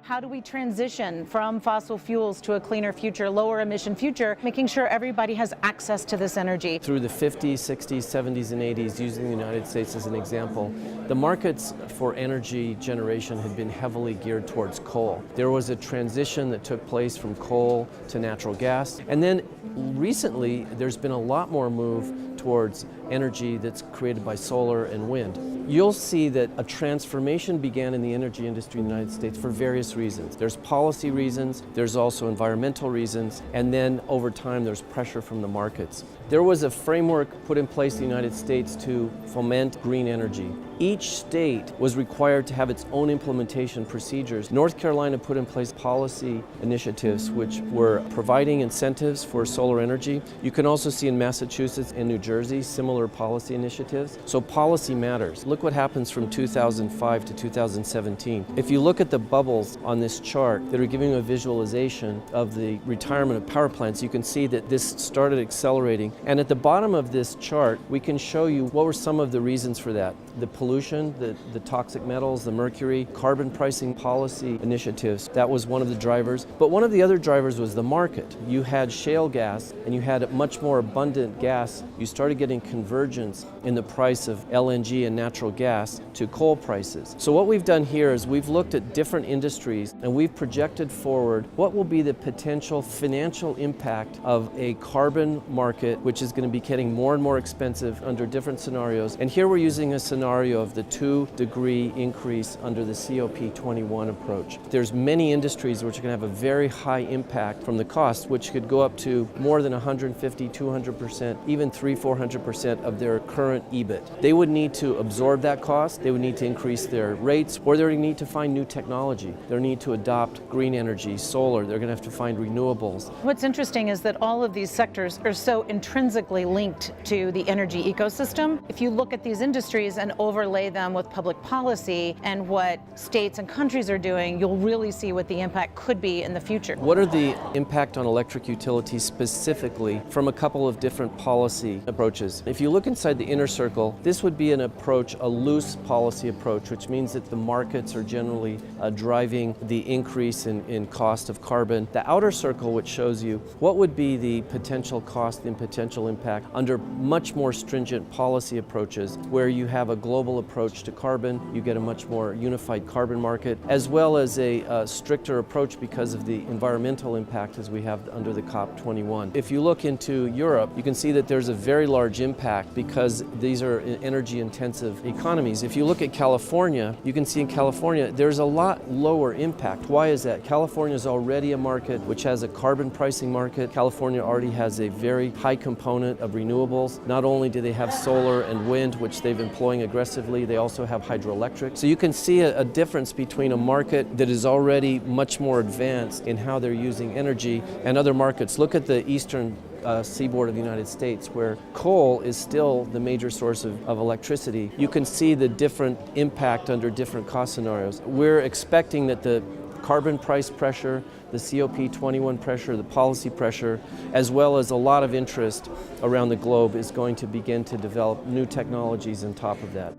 How do we transition from fossil fuels to a cleaner future, lower emission future, making sure everybody has access to this energy? Through the 50s, 60s, 70s, and 80s, using the United States as an example, the markets for energy generation had been heavily geared towards coal. There was a transition that took place from coal to natural gas, and then recently there's been a lot more move towards energy that's created by solar and wind. You'll see that a transformation began in the energy industry in the United States for various reasons. There's policy reasons, there's also environmental reasons, and then over time there's pressure from the markets. There was a framework put in place in the United States to foment green energy. Each state was required to have its own implementation procedures. North Carolina put in place policy initiatives which were providing incentives for solar energy. You can also see in Massachusetts and New Jersey similar policy initiatives. So policy matters. Look what happens from 2005 to 2017. If you look at the bubbles on this chart that are giving you a visualization of the retirement of power plants, you can see that this started accelerating. And at the bottom of this chart, we can show you what were some of the reasons for that. The pollution, the toxic metals, the mercury, carbon pricing policy initiatives. That was one of the drivers. But one of the other drivers was the market. You had shale gas and you had much more abundant gas. You started getting convergence in the price of LNG and natural gas to coal prices. So what we've done here is we've looked at different industries and we've projected forward what will be the potential financial impact of a carbon market, which is going to be getting more and more expensive under different scenarios. And here we're using a scenario of the 2-degree increase under the COP21 approach. There's many industries which are going to have a very high impact from the cost, which could go up to more than 150, 200%, even 300-400% of their current EBIT. They would need to absorb that cost, they would need to increase their rates, or they would need to find new technology. They need to adopt green energy, solar, they're going to have to find renewables. What's interesting is that all of these sectors are so intrinsically linked to the energy ecosystem. If you look at these industries and overlay them with public policy and what states and countries are doing, you'll really see what the impact could be in the future. What are the impact on electric utilities specifically from a couple of different policy approaches? If you look inside the inner circle, this would be an approach, a loose policy approach, which means that the markets are generally driving the increase in cost of carbon. The outer circle, which shows you what would be the potential cost and potential impact under much more stringent policy approaches, where you have a global approach to carbon, you get a much more unified carbon market, as well as a stricter approach because of the environmental impact as we have under the COP21. If you look into Europe, you can see that there's a very large impact because these are energy intensive economies. If you look at California, you can see in California there's a lot lower impact. Why is that? California is already a market which has a carbon pricing market. California already has a very high component of renewables. Not only do they have solar and wind, which they've been employing aggressively, they also have hydroelectric. So you can see a difference between a market that is already much more advanced in how they're using energy and other markets. Look at the eastern seaboard of the United States, where coal is still the major source of electricity. You can see the different impact under different cost scenarios. We're expecting that the carbon price pressure, the COP21 pressure, the policy pressure, as well as a lot of interest around the globe is going to begin to develop new technologies on top of that.